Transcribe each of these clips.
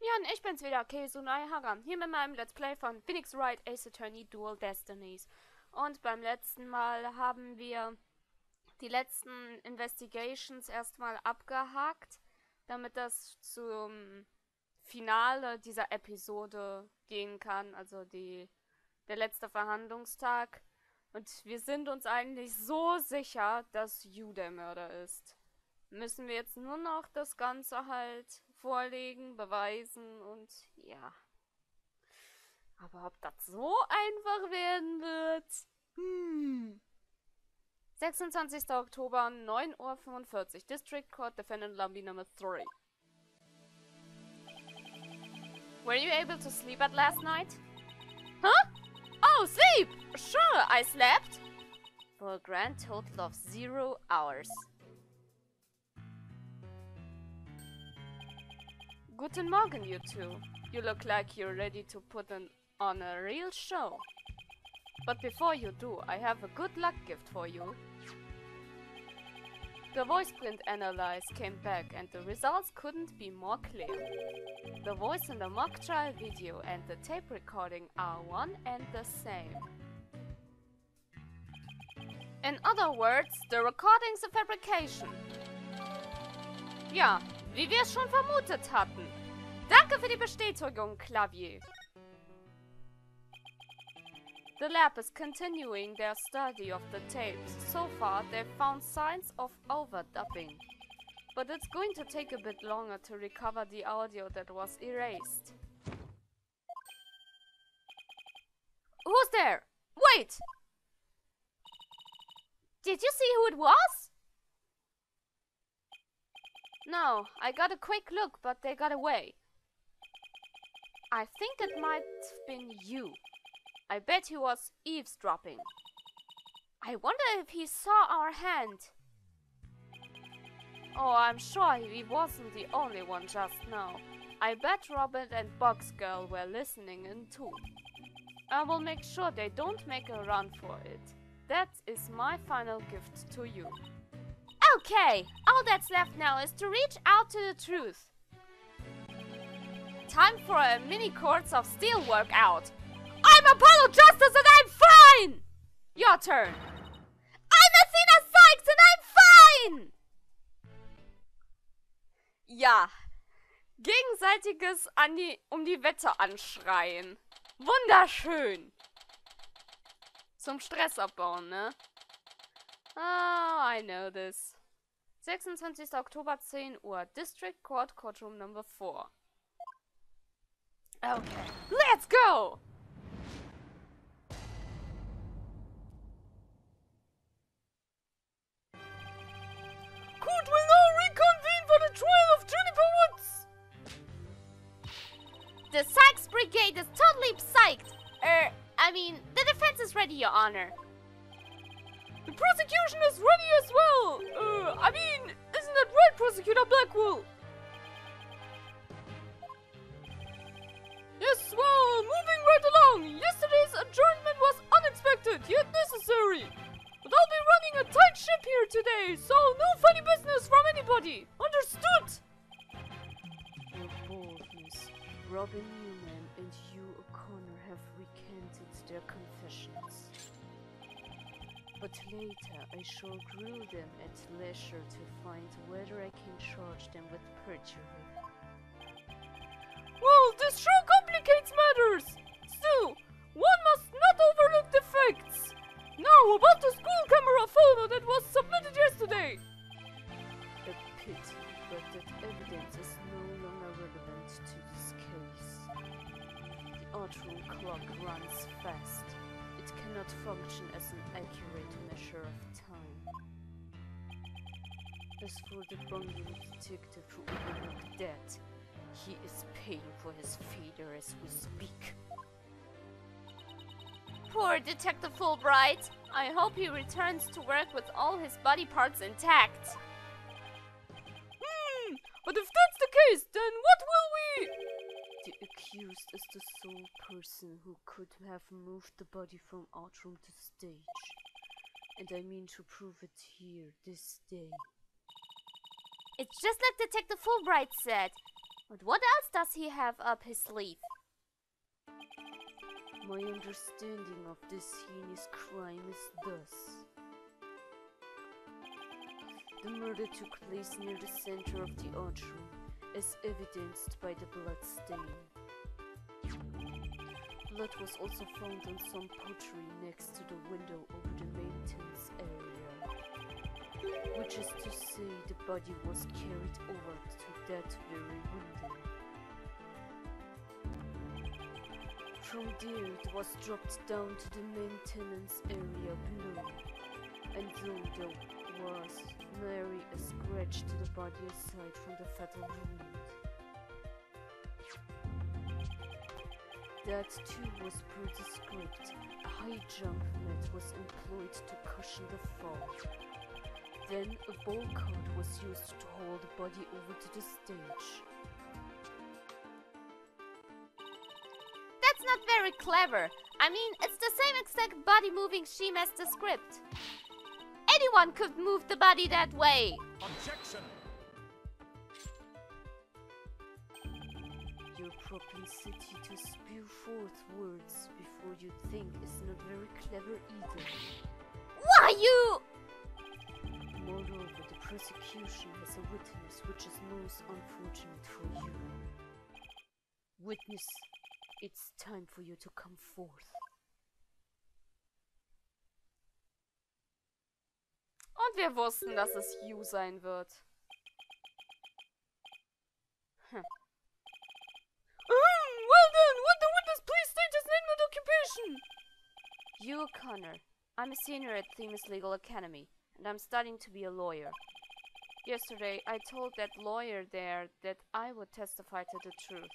Jan, ich bin's wieder, Kesunai Haram, hier mit meinem Let's Play von Phoenix Wright Ace Attorney Dual Destinies. Und beim letzten Mal haben wir die letzten Investigations erstmal abgehakt, damit das zum Finale dieser Episode gehen kann, also der letzte Verhandlungstag. Und wir sind uns eigentlich so sicher, dass Yu der Mörder ist. Müssen wir jetzt nur noch das Ganze halt vorlegen, beweisen und ja. Aber ob das so einfach werden wird? 26. Oktober, 9:45 Uhr, District Court, Defendant Lobby Number 3. Were you able to sleep at last night? Huh? Oh, sleep! Sure, I slept! For a grand total of 0 hours. Guten Morgen, you two. You look like you're ready to put on a real show. But before you do, I have a good luck gift for you. The voice print analyze came back and the results couldn't be more clear. The voice in the mock trial video and the tape recording are one and the same. In other words, the recording's a fabrication. Ja, wie wir es schon vermutet hatten. Danke für die Bestätigung, Klavier. The lab is continuing their study of the tapes. So far, they've found signs of overdubbing. But it's going to take a bit longer to recover the audio that was erased. Who's there? Wait! Did you see who it was? No, I got a quick look, but they got away. I think it might have been you. I bet he was eavesdropping. I wonder if he saw our hand. Oh, I'm sure he wasn't the only one just now. I bet Robert and Box Girl were listening in too. I will make sure they don't make a run for it. That is my final gift to you. Okay, all that's left now is to reach out to the truth. Time for a mini courts of steel workout. I'm Apollo Justice and I'm fine! Your turn. I'm Athena Sykes and I'm fine! Ja, gegenseitiges um die Wette anschreien. Wunderschön. Zum Stress abbauen, ne? Oh, I know this. 26. Oktober, 10 Uhr, District Court, Courtroom Number 4. Okay, let's go! Court will now reconvene for the trial of Juniper Woods! The Sykes Brigade is totally psyched. The defense is ready, Your Honor. The prosecution is ready as well! Isn't that right, Prosecutor Blackwell? Yes, well, moving right along. Yesterday's adjournment was unexpected, yet necessary. But I'll be running a tight ship here today, so no funny business from anybody. Understood? Your boldness, Robin Newman and Hugh O'Connor have recanted their confessions. But later, I shall grill them at leisure to find whether I can charge them with perjury. Well, this sure complicates matters! Still, one must not overlook the facts! Now, about the school camera photo that was submitted yesterday! A pity, but that evidence is no longer relevant to this case. The art-room clock runs fast. It cannot function as an accurate measure of time. As for the bungling detective who overlooked that, he is paying for his failure as we speak. Poor Detective Fulbright. I hope he returns to work with all his body parts intact. But if that's the case, then what will we... The accused is the sole person who could have moved the body from outroom to stage. And I mean to prove it here, this day. It's just like Detective Fulbright said. But what else does he have up his sleeve? My understanding of this heinous crime is thus. The murder took place near the center of the archroom, as evidenced by the blood stain. Blood was also found on some pottery next to the window over the maintenance area, which is to say the body was carried over to that very window. From there it was dropped down to the maintenance area below, and though there was nary a scratch to the body aside from the fatal wound, that too was per the script. A high jump mat was employed to cushion the fall. Then a ball cart was used to haul the body over to the stage. That's not very clever. I mean, it's the same exact body moving scheme as the script. Anyone could move the body that way. Objection! Your propensity to spew forth words before you think is not very clever either. Why you? Moreover, the prosecution has a witness, which is most unfortunate for you. Witness, it's time for you to come forth. Und wir wussten, dass es You sein wird. Well then, would the witness please state his name and occupation? Joah Connor. I'm a senior at Themis Legal Academy, and I'm studying to be a lawyer. Yesterday, I told that lawyer there that I would testify to the truth.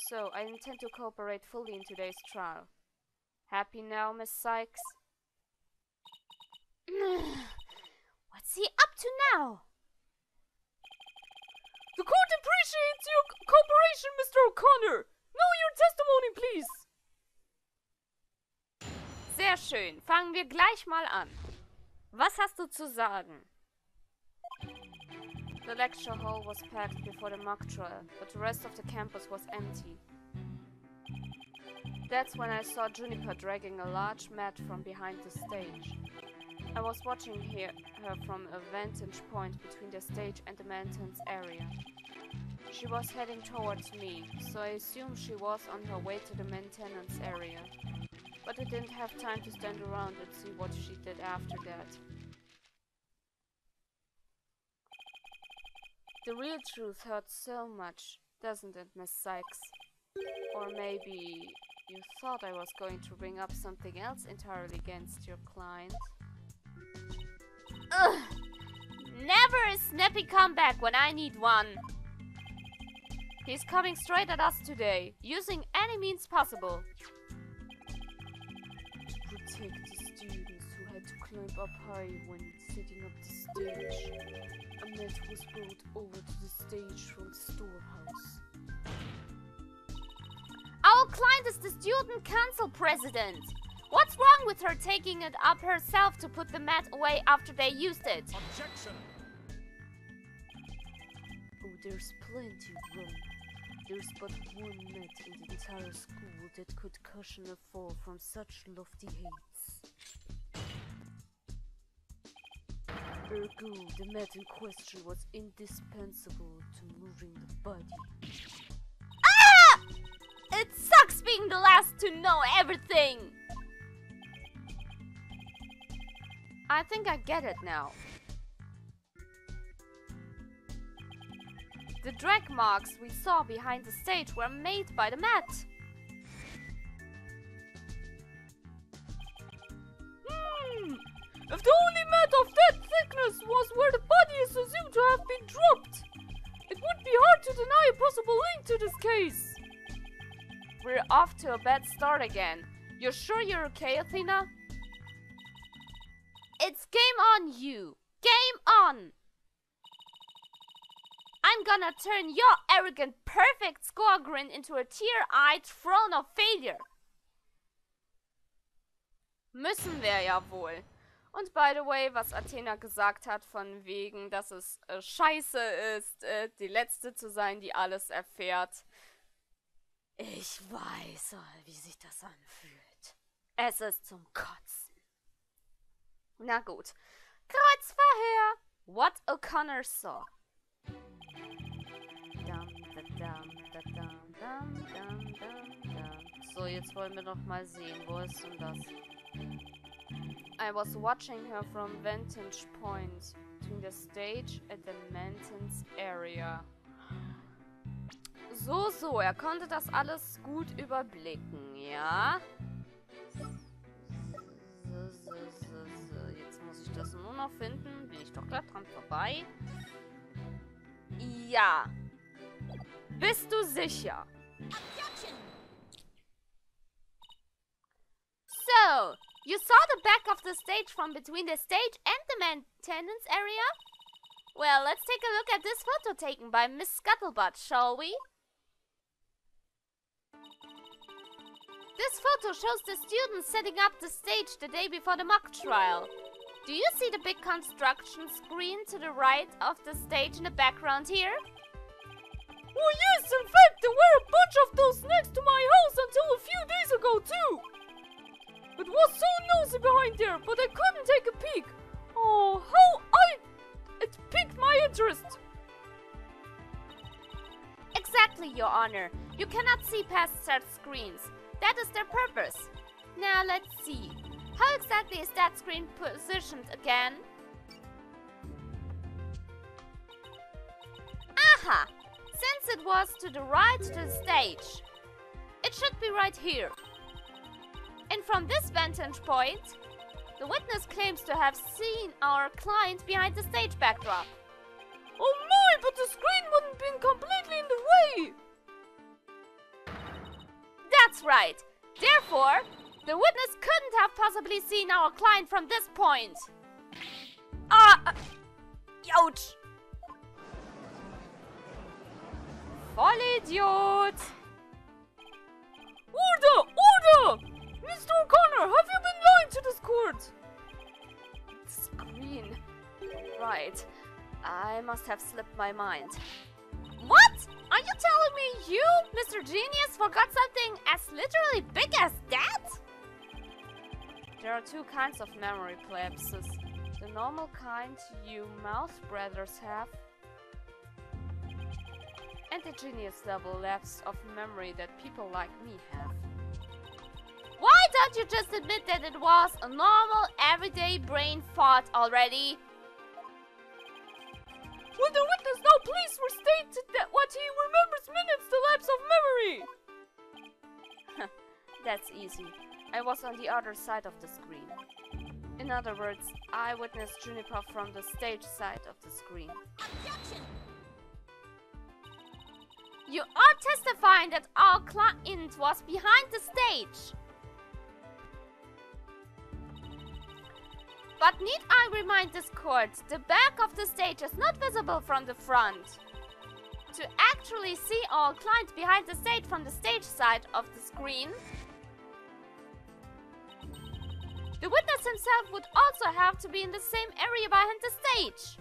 So, I intend to cooperate fully in today's trial. Happy now, Miss Sykes? What's he up to now? The court appreciates your cooperation, Mr. O'Connor. Know your testimony, please. Sehr schön. Fangen wir gleich mal an. Was hast du zu sagen? The lecture hall was packed before the mock trial, but the rest of the campus was empty. That's when I saw Juniper dragging a large mat from behind the stage. I was watching her from a vantage point between the stage and the maintenance area. She was heading towards me, so I assumed she was on her way to the maintenance area. But I didn't have time to stand around and see what she did after that. The real truth hurts so much, doesn't it, Miss Sykes? Or maybe you thought I was going to bring up something else entirely against your client? Ugh! Never a snappy comeback when I need one. He's coming straight at us today, using any means possible. To protect the students who had to climb up high when setting up the stage, a mat was brought over to the stage from the storehouse. Our client is the student council president. What's wrong with her taking it up herself to put the mat away after they used it? Objection! Oh, there's plenty wrong. There's but one mat in the entire school that could cushion a fall from such lofty heights. Ergo, the mat in question was indispensable to moving the body. Ah! It sucks being the last to know everything! I think I get it now. The drag marks we saw behind the stage were made by the mat. If the only mat of that thickness was where the body is assumed to have been dropped, it would be hard to deny a possible link to this case. We're off to a bad start again. You're sure you're okay, Athena? It's game on, you! Game on! I'm gonna turn your arrogant, perfect score grin into a tear-eyed throne of failure. Müssen wir ja wohl. Und by the way, was Athena gesagt hat, von wegen, dass es scheiße ist, die Letzte zu sein, die alles erfährt. Ich weiß, wie sich das anfühlt. Es ist zum Kotzen. Na gut. Kreuzverhör. What O'Connor saw. So, jetzt wollen wir noch mal sehen. Wo ist denn das? I was watching her from vantage point between the stage and the maintenance area. So, er konnte das alles gut überblicken, ja? So. Jetzt muss ich das nur noch finden. Bin ich doch gleich dran vorbei. Ja. Bist du sicher? So, you saw the back of the stage from between the stage and the maintenance area? Well, let's take a look at this photo taken by Miss Scuttlebutt, shall we? This photo shows the students setting up the stage the day before the mock trial. Do you see the big construction screen to the right of the stage in the background here? Oh yes, in fact, there were a bunch of those next to my house until a few days ago too. It was so noisy behind there, but I couldn't take a peek. Oh, it piqued my interest. Exactly, Your Honor. You cannot see past such screens. That is their purpose. Now let's see. How exactly is that screen positioned again? Aha! Since it was to the right of the stage, it should be right here. And from this vantage point, the witness claims to have seen our client behind the stage backdrop. Oh my, but the screen wouldn't have been completely in the way. That's right. Therefore, the witness couldn't have possibly seen our client from this point. Ouch! Vollidiot! Order! Mr. O'Connor, have you been lying to this court? Screen. Right. I must have slipped my mind. What? Are you telling me you, Mr. Genius, forgot something as literally big as that? There are two kinds of memory lapses. The normal kind you mouse breathers have, and the genius level lapse of memory that people like me have. Why don't you just admit that it was a normal, everyday brain fart already? Will the witness now please restate that what he remembers minutes the lapse of memory? That's easy. I was on the other side of the screen. In other words, I witnessed Juniper from the stage side of the screen. Objection! You are testifying that our client was behind the stage. But need I remind this court, the back of the stage is not visible from the front. To actually see our client behind the stage from the stage side of the screen, the witness himself would also have to be in the same area behind the stage.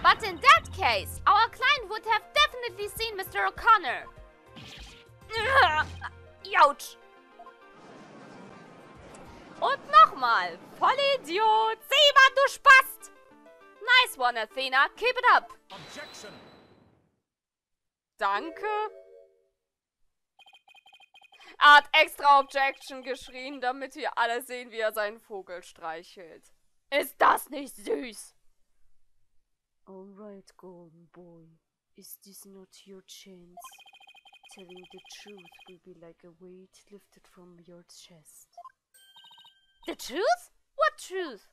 But in that case, our client would have definitely seen Mr. O'Connor. Ouch! Und nochmal, Vollidiot! Sieh, du Spast! Nice one, Athena. Keep it up. Objection. Danke. Er hat extra Objection geschrien, damit wir alle sehen, wie er seinen Vogel streichelt. Ist das nicht süß? Alright, golden boy. Is this not your chance? Telling the truth will be like a weight lifted from your chest. The truth? What truth?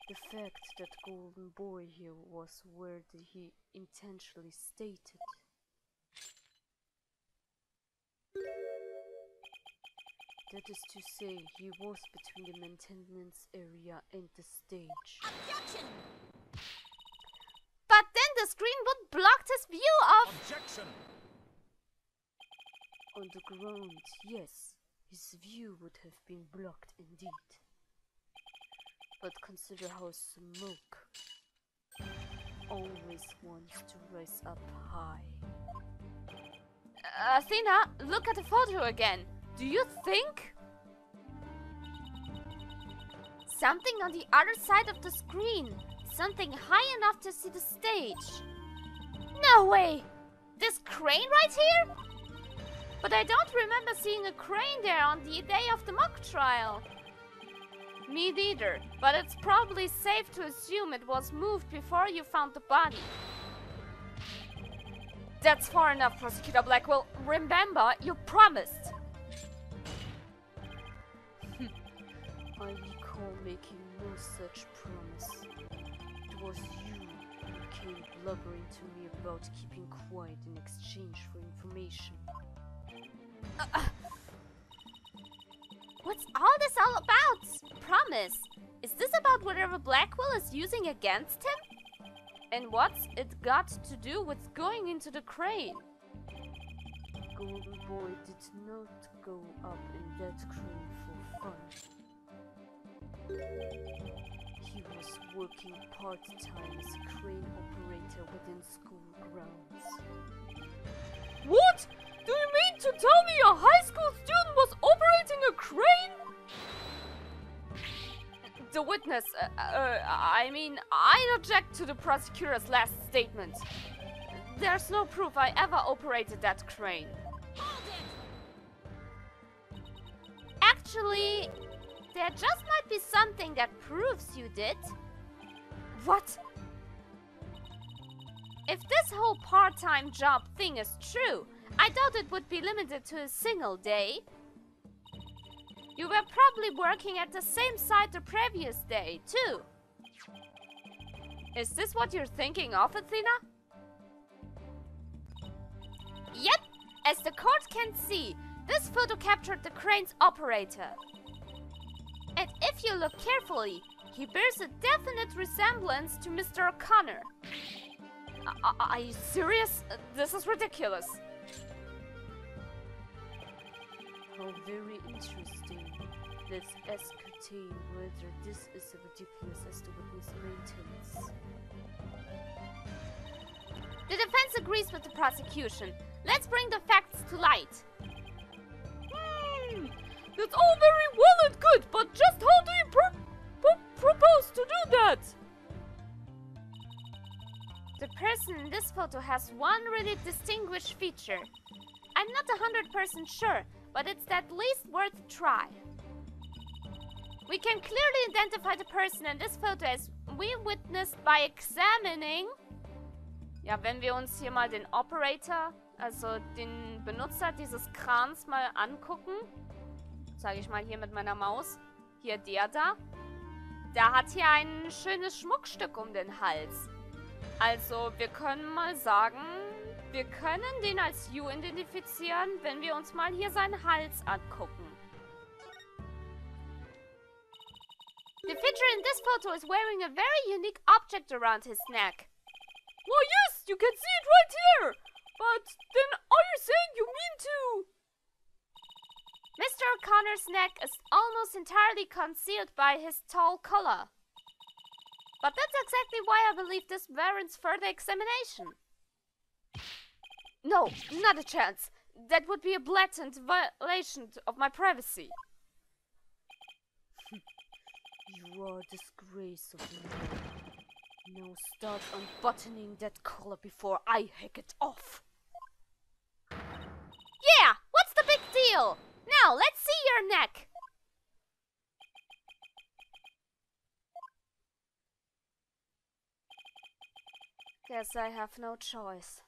The fact that golden boy here was where he intentionally stated. That is to say, he was between the maintenance area and the stage. Objection! But then the screen would block his view of... Objection! On the ground, yes. his view would have been blocked indeed. But consider how smoke always wants to rise up high. Athena, look at the photo again. Do you think? Something on the other side of the screen. Something high enough to see the stage. No way! This crane right here? But I don't remember seeing a crane there on the day of the mock trial. Me neither, but it's probably safe to assume it was moved before you found the body. That's far enough, Prosecutor Blackwell. Remember, you promised. I recall making no such promise. It was you who came blubbering to me about keeping quiet in exchange for information. What's all this all about? Promise. Is this about whatever Blackwell is using against him? And what's it got to do with going into the crane? Golden Boy did not go up in that crane for fun. He was working part-time as a crane operator within school grounds. What? Do you mean to tell me a high school student was operating a crane? The witness, I object to the prosecutor's last statement. There's no proof I ever operated that crane. Actually, there just might be something that proves you did. What? If this whole part-time job thing is true, I thought it would be limited to a single day. You were probably working at the same site the previous day, too. Is this what you're thinking of, Athena? Yep, as the court can see, this photo captured the crane's operator. And if you look carefully, he bears a definite resemblance to Mr. O'Connor. Are you serious? This is ridiculous. How very interesting. Let's ascertain whether this is as ridiculous as the witness maintains. The defense agrees with the prosecution. Let's bring the facts to light. That's all very well and good, but just how do you propose to do that? The person in this photo has one really distinguished feature. I'm not 100% sure, but it's at least worth a try. We can clearly identify the person in this photo as we witnessed by examining. Ja, wenn wir uns hier mal den Operator, also den Benutzer dieses Krans mal angucken, sage ich mal hier mit meiner Maus, hier der da hat hier ein schönes Schmuckstück um den Hals. Also wir können mal sagen, wir können den als You identifizieren, wenn wir uns mal hier seinen Hals angucken. The figure in this photo is wearing a very unique object around his neck. Well, yes, you can see it right here. But then are you saying you mean to... Mr. O'Connor's neck is almost entirely concealed by his tall collar. But that's exactly why I believe this warrants further examination. No, not a chance. That would be a blatant violation of my privacy. You are a disgrace of the law. Now start unbuttoning that collar before I hack it off. Yeah, what's the big deal? Now, let's see your neck. Guess I have no choice.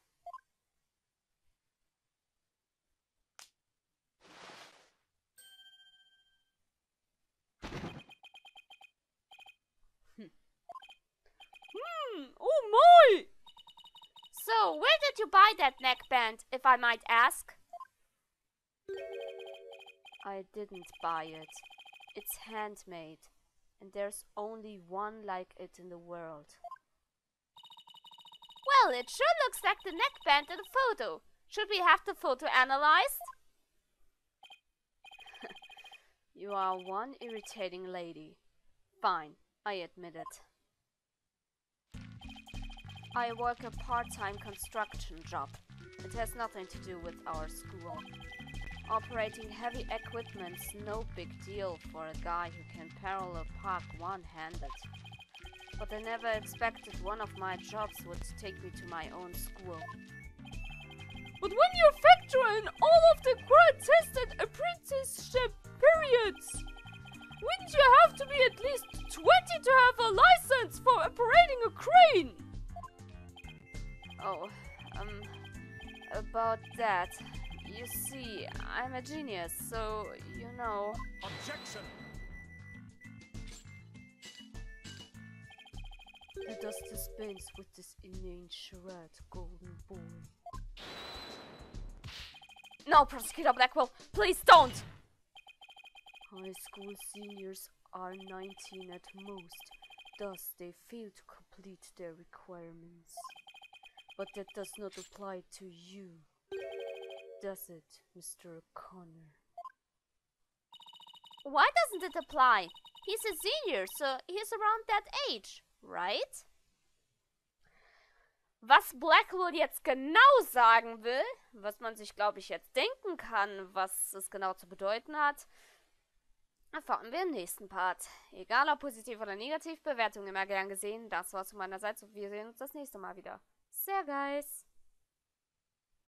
Oh my! So, where did you buy that neckband, if I might ask? I didn't buy it. It's handmade, and there's only one like it in the world. Well, it sure looks like the neckband in the photo. Should we have the photo analyzed? You are one irritating lady. Fine, I admit it. I work a part-time construction job. It has nothing to do with our school. Operating heavy equipment's no big deal for a guy who can parallel park one-handed. But I never expected one of my jobs would take me to my own school. But when you factor in all of the crime-tested apprenticeship periods, wouldn't you have to be at least 20 to have a license for operating a crane? Oh, about that. You see, I'm a genius, so, you know... Objection! The dust dispense with this inane charade, golden boy. No, Prosecutor Blackwell, please don't! High school seniors are 19 at most, thus they fail to complete their requirements. But that does not apply to you, does it, Mr. O'Connor? Why doesn't it apply? He's a senior, so he's around that age, right? Was Blackwell jetzt genau sagen will, was man sich, glaube ich, jetzt denken kann, was es genau zu bedeuten hat, erfahren wir im nächsten Part. Egal ob positiv oder negativ, Bewertung immer gern gesehen. Das war's von meiner Seite. Wir sehen uns das nächste Mal wieder. Sehr guys!